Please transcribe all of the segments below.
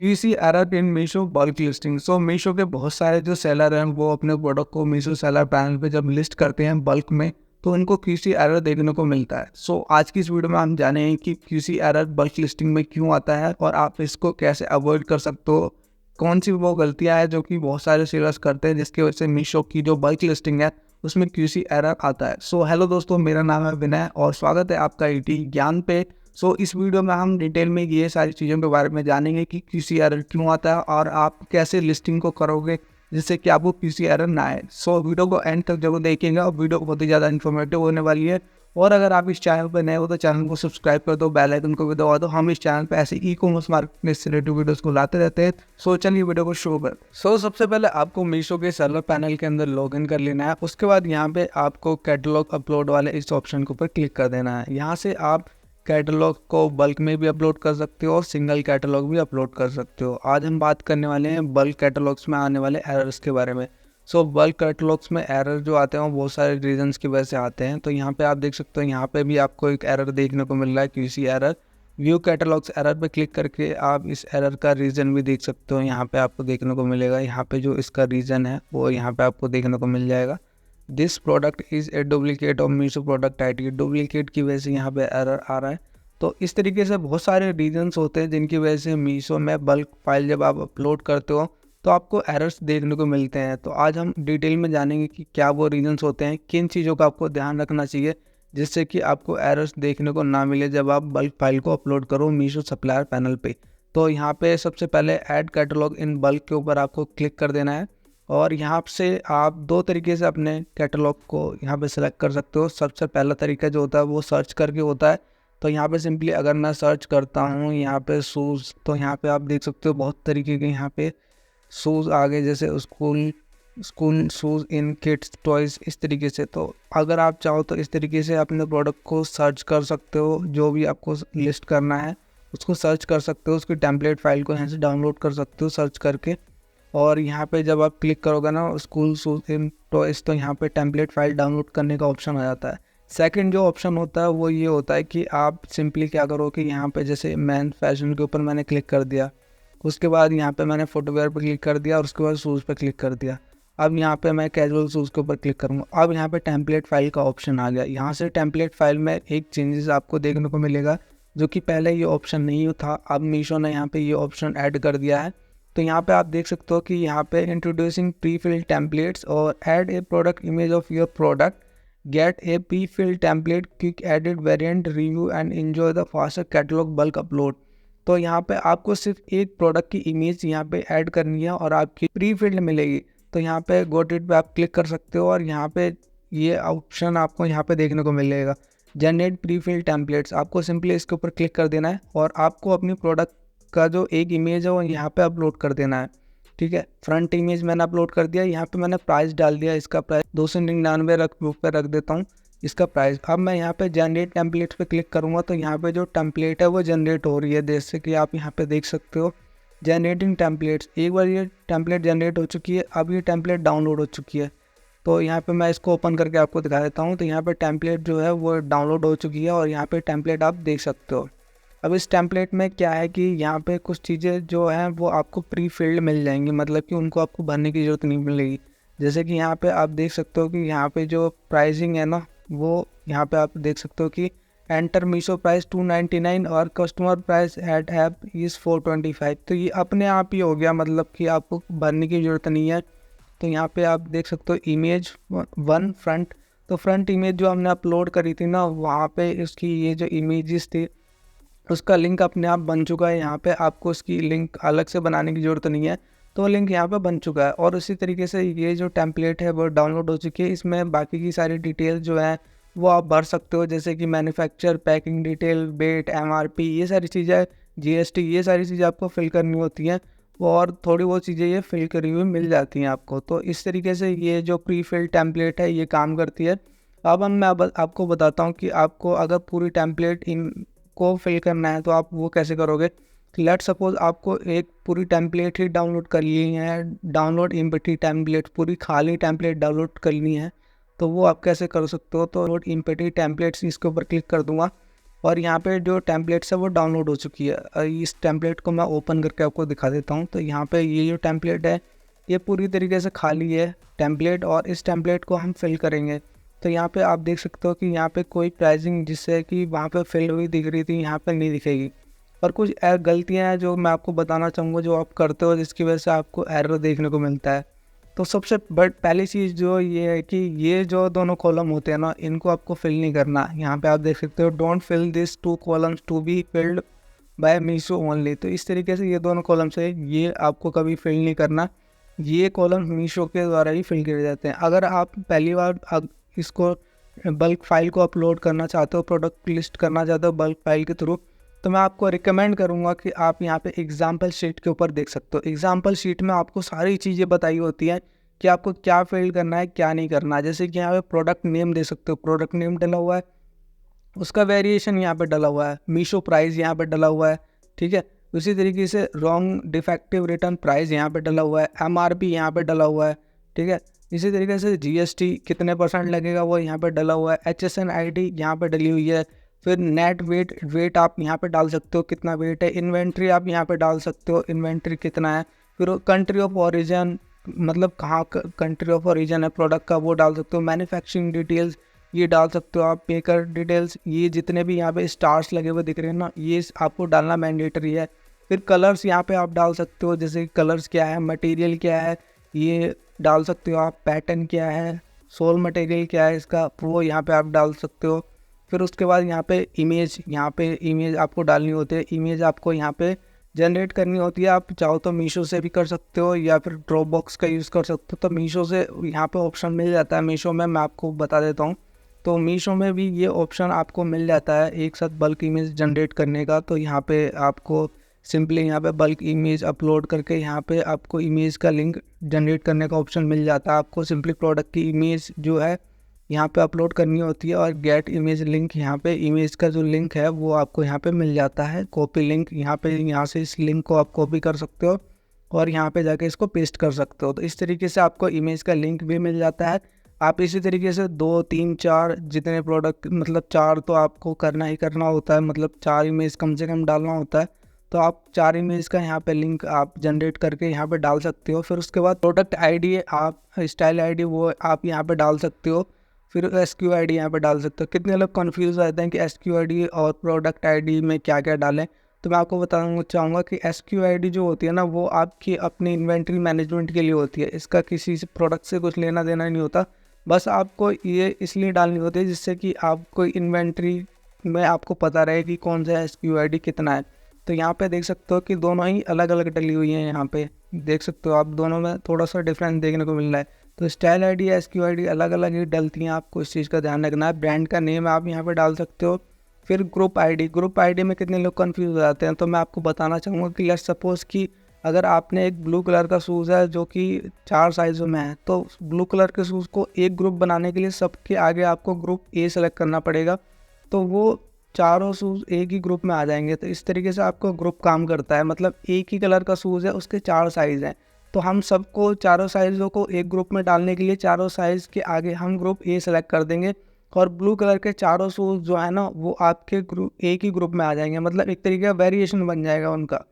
EC error in Meesho bulk listing. So Meesho के बहुत सारे जो सेलर हैं वो अपने प्रोडक्ट को मीशो सेलर पैनल पे जब लिस्ट करते हैं बल्क में तो उनको क्यूसी एरर देखने को मिलता है। सो आज की इस वीडियो में हम जानेंगे कि क्यूसी एरर बल्क लिस्टिंग में क्यों आता है और आप इसको कैसे अवॉइड कर सकते हो। कौन सी वो गलतियां हैं जो कि बहुत सारे सेलर्स करते हैं जिसकी वजह से मीशो की जो बल्क लिस्टिंग है उसमें क्यूसी एरर आता है। सो हेलो दोस्तों, मेरा नाम है विनय और स्वागत है आपका ईटी ज्ञान पे। इस वीडियो में हम डिटेल में ये सारी चीज़ों के बारे में जानेंगे कि क्यूसी एरर क्यों आता है और आप कैसे लिस्टिंग को करोगे जिससे कि आपको क्यूसी एरर ना आए। वीडियो को एंड तक जरूर देखेंगे और वीडियो बहुत ही ज़्यादा इन्फॉर्मेटिव होने वाली है। और अगर आप इस चैनल पर नए हो तो चैनल को सब्सक्राइब कर दो, बेल आइकन को भी दबा दो। हम इस चैनल पर ऐसे ई कॉमर्स मार्केट से रिलेटेड वीडियोस को लाते रहते हैं। चलिए वीडियो को शुरू कर। सबसे पहले आपको मीशो के सर्वर पैनल के अंदर लॉगिन कर लेना है। उसके बाद यहाँ पे आपको कैटलॉग अपलोड वाले इस ऑप्शन के ऊपर क्लिक कर देना है। यहाँ से आप कैटलॉग को बल्क में भी अपलोड कर सकते हो और सिंगल कैटलॉग भी अपलोड कर सकते हो। आज हम बात करने वाले हैं बल्क कैटलॉग्स में आने वाले एरर्स के बारे में। बल्क कैटलॉग्स में एरर जो आते हैं वो बहुत सारे रीजंस की वजह से आते हैं। तो यहाँ पे आप देख सकते हो, यहाँ पे भी आपको एक एरर देखने को मिल रहा है, QC error. View catalogues error पे क्लिक करके आप इस एरर का रीज़न भी देख सकते हो। यहाँ पे आपको देखने को मिलेगा, यहाँ पे जो इसका रीज़न है वो यहाँ पे आपको देखने को मिल जाएगा। This product is a duplicate of Meesho product ID. Duplicate की वजह से यहाँ पे एरर आ रहा है। तो इस तरीके से बहुत सारे रीजंस होते हैं जिनकी वजह से मीशो में बल्क फाइल जब आप अपलोड करते हो तो आपको एरर्स देखने को मिलते हैं। तो आज हम डिटेल में जानेंगे कि क्या वो रीजंस होते हैं, किन चीज़ों का आपको ध्यान रखना चाहिए जिससे कि आपको एरर्स देखने को ना मिले जब आप बल्क फाइल को अपलोड करो मीशो सप्लायर पैनल पे। तो यहाँ पे सबसे पहले ऐड कैटलॉग इन बल्क के ऊपर आपको क्लिक कर देना है और यहाँ से आप दो तरीके से अपने कैटलॉग को यहाँ पे सेलेक्ट कर सकते हो। सबसे पहला तरीका जो होता है वो सर्च करके होता है। तो यहाँ पे सिंपली अगर मैं सर्च करता हूँ यहाँ पे शूज़, तो यहाँ पे आप देख सकते हो बहुत तरीके के यहाँ पे शूज़ आगे, जैसे स्कूल स्कूल शूज़ इन किड्स टॉयज़, इस तरीके से। तो अगर आप चाहो तो इस तरीके से अपने प्रोडक्ट को सर्च कर सकते हो। जो भी आपको लिस्ट करना है उसको सर्च कर सकते हो, उसकी टेम्पलेट फाइल को यहाँ से डाउनलोड कर सकते हो सर्च करके। और यहाँ पे जब आप क्लिक करोगे ना स्कूल शूज़ इन टॉयज़, तो यहाँ पे टेम्पलेट फाइल डाउनलोड करने का ऑप्शन आ जाता है। सेकंड जो ऑप्शन होता है वो ये होता है कि आप सिंपली क्या करो कि यहाँ पे जैसे मैन फैशन के ऊपर मैंने क्लिक कर दिया, उसके बाद यहाँ पे मैंने फुटवेयर पर क्लिक कर दिया और उसके बाद शूज़ पे क्लिक कर दिया। अब यहाँ पे मैं कैजुअल शूज़ के ऊपर क्लिक करूँगा। अब यहाँ पे टेम्पलेट फाइल का ऑप्शन आ गया। यहाँ से टेम्पलेट फाइल में एक चेंजेस आपको देखने को मिलेगा जो कि पहले ये ऑप्शन नहीं था। अब मीशो ने यहाँ पे ये ऑप्शन ऐड कर दिया है। तो यहाँ पे आप देख सकते हो कि यहाँ पे इंट्रोड्यूसिंग प्री फिल्ड टेम्पलेट्स और add a product image of your product, gate A pre filled template, quick edit variant, review and enjoy the faster catalogue bulk upload. तो यहाँ पे आपको सिर्फ एक प्रोडक्ट की इमेज यहाँ पे ऐड करनी है और आपकी प्री फिल्ड मिलेगी। तो यहाँ पे गोट इट पे आप क्लिक कर सकते हो और यहाँ पे ये ऑप्शन आपको यहाँ पे देखने को मिलेगा, जनरेट प्री फिल्ड टेम्पलेट्स। आपको सिंपली इसके ऊपर क्लिक कर देना है और आपको अपनी प्रोडक्ट का जो एक इमेज है वो यहाँ पे अपलोड कर देना है। ठीक है, फ्रंट इमेज मैंने अपलोड कर दिया। यहाँ पे मैंने प्राइस डाल दिया, इसका प्राइस 299 रख देता हूँ इसका प्राइस। अब मैं यहाँ पे जनरेट टेम्पलेट पे क्लिक करूँगा तो यहाँ पे जो टेम्पलेट है वो जनरेट हो रही है, जैसे कि आप यहाँ पे देख सकते हो जनरेटिंग टेम्पलेट्स। एक बार ये टेम्पलेट जनरेट हो चुकी है, अब ये टेम्पलेट डाउनलोड हो चुकी है। तो यहाँ पे मैं इसको ओपन करके आपको दिखा देता हूँ। तो यहाँ पे टेम्पलेट जो है वो डाउनलोड हो चुकी है और यहाँ पे टेम्पलेट आप देख सकते हो। अब इस टेम्पलेट में क्या है कि यहाँ पे कुछ चीज़ें जो हैं वो आपको प्री फिल्ड मिल जाएंगी, मतलब कि उनको आपको भरने की ज़रूरत नहीं मिलेगी। जैसे कि यहाँ पे आप देख सकते हो कि यहाँ पे जो प्राइसिंग है ना, वो यहाँ पे आप देख सकते हो कि एंटर मीशो प्राइस 299 और customer price at app is 425। तो ये अपने आप ही हो गया, मतलब कि आपको भरने की ज़रूरत नहीं है। तो यहाँ पे आप देख सकते हो इमेज वन फ्रंट। तो फ्रंट इमेज जो हमने अपलोड करी थी ना, वहाँ पे उसकी ये जो इमेजेस थी उसका लिंक अपने आप बन चुका है। यहाँ पे आपको उसकी लिंक अलग से बनाने की ज़रूरत नहीं है, तो लिंक यहाँ पे बन चुका है। और उसी तरीके से ये जो टेम्पलेट है वो डाउनलोड हो चुकी है। इसमें बाकी की सारी डिटेल जो है वो आप भर सकते हो, जैसे कि manufacture, packing detail, weight, MRP, ये सारी चीज़ें, जीएसटी, ये सारी चीज़ें आपको फिल करनी होती हैं। और थोड़ी बहुत चीज़ें ये फिल करी हुई मिल जाती हैं आपको। तो इस तरीके से ये जो प्री फिल टेम्पलेट है ये काम करती है। अब मैं आपको बताता हूँ कि आपको अगर पूरी टेम्पलेट को फिल करना है तो आप वो कैसे करोगे। लेट सपोज आपको एक पूरी टेम्पलेट ही डाउनलोड कर ली है, डाउनलोड एम्प्टी टेम्पलेट, पूरी खाली टेम्पलेट डाउनलोड करनी है, तो वो आप कैसे कर सकते हो। तो डाउनलोड एम्प्टी टेम्पलेट्स इसके ऊपर क्लिक कर दूंगा और यहाँ पे जो टेम्पलेट्स है वो डाउनलोड हो चुकी है। इस टेम्पलेट को मैं ओपन करके आपको दिखा देता हूँ। तो यहाँ पे ये जो टेम्पलेट है ये पूरी तरीके से खाली है टेम्पलेट, और इस टेम्पलेट को हम फिल करेंगे। तो यहाँ पे आप देख सकते हो कि यहाँ पे कोई प्राइसिंग जिससे कि वहाँ पे फिल हुई दिख रही थी यहाँ पे नहीं दिखेगी। और कुछ गलतियाँ हैं जो मैं आपको बताना चाहूँगा जो आप करते हो जिसकी वजह से आपको एरर देखने को मिलता है। तो सबसे पहली चीज़ जो ये है कि ये जो दोनों कॉलम होते हैं ना, इनको आपको फिल नहीं करना। यहाँ पे आप देख सकते हो don't fill this 2 columns to be filled by Meesho only. तो इस तरीके से ये दोनों कॉलम्स है, ये आपको कभी फिल नहीं करना। ये कॉलम मीशो के द्वारा ही फिल किए जाते हैं। अगर आप पहली बार इसको बल्क फाइल को अपलोड करना चाहते हो, प्रोडक्ट लिस्ट करना चाहते हो बल्क फाइल के थ्रू, तो मैं आपको रिकमेंड करूंगा कि आप यहाँ पे एग्जाम्पल शीट के ऊपर देख सकते हो। एग्जाम्पल शीट में आपको सारी चीज़ें बताई होती हैं कि आपको क्या फिल करना है क्या नहीं करना है। जैसे कि यहाँ पे प्रोडक्ट नेम दे सकते हो, प्रोडक्ट नेम डला हुआ है, उसका वेरिएशन यहाँ पे डला हुआ है, मीशो प्राइस यहाँ पे डला हुआ है, ठीक है। उसी तरीके से रॉन्ग डिफेक्टिव रिटर्न प्राइस यहाँ पे डला हुआ है, MRP यहाँ पे डला हुआ है, ठीक है। इसी तरीके से GST कितने % लगेगा वो यहाँ पे डला हुआ है, HSN ID यहाँ पे डली हुई है। फिर नेट वेट आप यहाँ पे डाल सकते हो कितना वेट है, इन्वेंट्री आप यहाँ पे डाल सकते हो इन्वेंट्री कितना है। फिर कंट्री ऑफ ओरिजिन, मतलब कहाँ कंट्री ऑफ ओरिजिन है प्रोडक्ट का, वो डाल सकते हो। मैन्युफैक्चरिंग डिटेल्स ये डाल सकते हो आप। मेकर डिटेल्स, ये जितने भी यहाँ पे स्टार्स लगे हुए दिख रहे हैं ना, ये आपको डालना मैंडेटरी है। फिर कलर्स यहाँ पे आप डाल सकते हो, जैसे कलर्स क्या है, मटेरियल क्या है ये डाल सकते हो आप, पैटर्न क्या है, सोल मटेरियल क्या है इसका, वो यहाँ पे आप डाल सकते हो। फिर उसके बाद यहाँ पे इमेज आपको डालनी होती है। इमेज आपको यहाँ पे जनरेट करनी होती है। आप चाहो तो मीशो से भी कर सकते हो या फिर ड्रॉपबॉक्स का यूज़ कर सकते हो। तो मीशो से यहाँ पे ऑप्शन मिल जाता है। मीशो में मैं आपको बता देता हूँ, तो मीशो में भी ये ऑप्शन आपको मिल जाता है एक साथ बल्क इमेज जनरेट करने का। तो यहाँ पे आपको सिंपली यहाँ पे बल्क इमेज अपलोड करके यहाँ पे आपको इमेज का लिंक जनरेट करने का ऑप्शन मिल जाता है। आपको सिंपली प्रोडक्ट की इमेज जो है यहाँ पे अपलोड करनी होती है, और गेट इमेज लिंक, यहाँ पे इमेज का जो लिंक है वो आपको यहाँ पे मिल जाता है। कॉपी लिंक यहाँ से इस लिंक को आप कॉपी कर सकते हो और यहाँ पे जाके इसको पेस्ट कर सकते हो। तो इस तरीके से आपको इमेज का लिंक भी मिल जाता है। आप इसी तरीके से 2, 3, 4 जितने प्रोडक्ट, मतलब 4 तो आपको करना ही करना होता है, मतलब 4 इमेज कम से कम डालना होता है। तो आप 4 इमेज का यहाँ पे लिंक आप जनरेट करके यहाँ पे डाल सकते हो। फिर उसके बाद प्रोडक्ट ID आप स्टाइल ID वो आप यहाँ पे डाल सकते हो। फिर SQID यहाँ पे डाल सकते हो। कितने लोग कन्फ्यूज़ रहते हैं कि SQID और प्रोडक्ट ID में क्या क्या डालें, तो मैं आपको बताना चाहूँगा कि SQID जो होती है ना, वो आपकी अपनी इन्वेंट्री मैनेजमेंट के लिए होती है। इसका किसी से प्रोडक्ट से कुछ लेना देना नहीं होता। बस आपको ये इसलिए डालनी होती है जिससे कि आपको इन्वेंट्री में आपको पता रहे कि कौन सा SQID कितना है। तो यहाँ पे देख सकते हो कि दोनों ही अलग अलग डली हुई हैं। यहाँ पे देख सकते हो आप, दोनों में थोड़ा सा डिफरेंस देखने को मिल रहा है। तो स्टाइल ID या SQID अलग अलग ही डलती हैं, आपको इस चीज़ का ध्यान रखना है। ब्रांड का नेम आप यहाँ पे डाल सकते हो। फिर ग्रुप ID में कितने लोग कंफ्यूज हो जाते हैं, तो मैं आपको बताना चाहूँगा कि लेट्स सपोज कि अगर आपने एक ब्लू कलर का शूज़ है जो कि 4 साइज़ों में है, तो ब्लू कलर के शूज़ को एक ग्रुप बनाने के लिए सबके आगे आपको ग्रुप A सेलेक्ट करना पड़ेगा, तो वो चारों शूज़ एक ही ग्रुप में आ जाएंगे। तो इस तरीके से आपको ग्रुप काम करता है, मतलब एक ही कलर का शूज़ है, उसके 4 साइज़ हैं, तो हम सबको चारों साइज़ों को एक ग्रुप में डालने के लिए चारों साइज़ के आगे हम ग्रुप A सेलेक्ट कर देंगे, और ब्लू कलर के चारों शूज़ जो है ना वो आपके ग्रुप एक ही ग्रुप में आ जाएंगे, मतलब एक तरीके का वेरिएशन बन जाएगा उनका।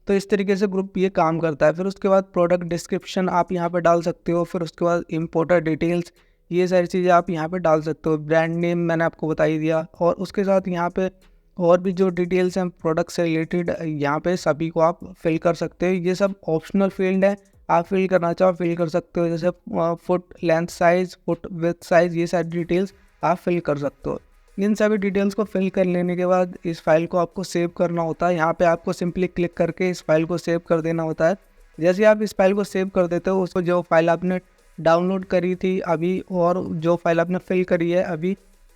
तो इस तरीके से ग्रुप ये काम करता है। फिर उसके बाद प्रोडक्ट डिस्क्रिप्शन आप यहाँ पे डाल सकते हो। फिर उसके बाद इम्पोर्टर डिटेल्स, ये सारी चीज़ें आप यहाँ पे डाल सकते हो। ब्रांड नेम मैंने आपको बता ही दिया, और उसके साथ यहाँ पे और भी जो डिटेल्स हैं प्रोडक्ट से रिलेटेड, यहाँ पे सभी को आप फिल कर सकते हो। ये सब ऑप्शनल फील्ड है, आप फिल करना चाहो फिल कर सकते हो। जैसे foot length size, foot width size, ये सारी डिटेल्स आप फिल कर सकते हो। इन सभी डिटेल्स को फिल कर लेने के बाद इस फाइल को आपको सेव करना होता है। यहाँ पे आपको सिंपली क्लिक करके इस फाइल को सेव कर देना होता है। जैसे आप इस फाइल को सेव कर देते हो, उसको जो फाइल आपने डाउनलोड करी थी अभी और जो फाइल आपने फिल करी है अभी,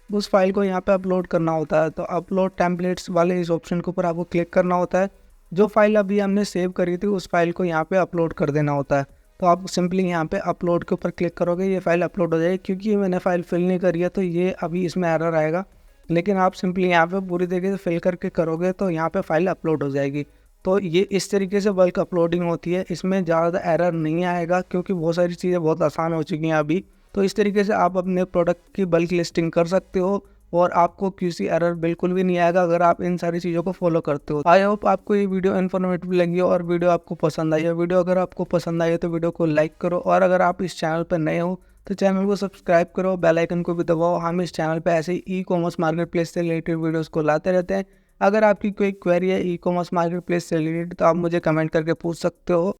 उस फाइल को यहाँ पे अपलोड करना होता है। तो अपलोड टेम्पलेट्स वाले इस ऑप्शन के ऊपर आपको क्लिक करना होता है। जो फाइल अभी हमने सेव करी थी उस फाइल को यहाँ पे अपलोड कर देना होता है। तो आप सिंपली यहाँ पे अपलोड के ऊपर क्लिक करोगे, ये फाइल अपलोड हो जाएगी। क्योंकि मैंने फाइल फिल नहीं करी है तो ये अभी इसमें एरर आएगा, लेकिन आप सिंपली यहाँ पे पूरी तरीके से फिल करके करोगे तो यहाँ पे फाइल अपलोड हो जाएगी। तो ये इस तरीके से बल्क अपलोडिंग होती है, इसमें ज़्यादा एरर नहीं आएगा क्योंकि बहुत सारी चीज़ें बहुत आसान हो चुकी हैं अभी। तो इस तरीके से आप अपने प्रोडक्ट की बल्क लिस्टिंग कर सकते हो और आपको किसी एरर बिल्कुल भी नहीं आएगा अगर आप इन सारी चीज़ों को फॉलो करते हो। आई होप आपको ये वीडियो इन्फॉर्मेटिव लगी और वीडियो आपको पसंद आई है। वीडियो अगर आपको पसंद आई है तो वीडियो को लाइक करो, और अगर आप इस चैनल पर नए हो तो चैनल को सब्सक्राइब करो, बेल आइकन को भी दबाओ। हम इस चैनल पे ऐसे ही ई कॉमर्स मार्केट प्लेस से रिलेटेड वीडियोस को लाते रहते हैं। अगर आपकी कोई क्वेरी है ई कॉमर्स मार्केट प्लेस से रिलेटेड तो आप मुझे कमेंट करके पूछ सकते हो।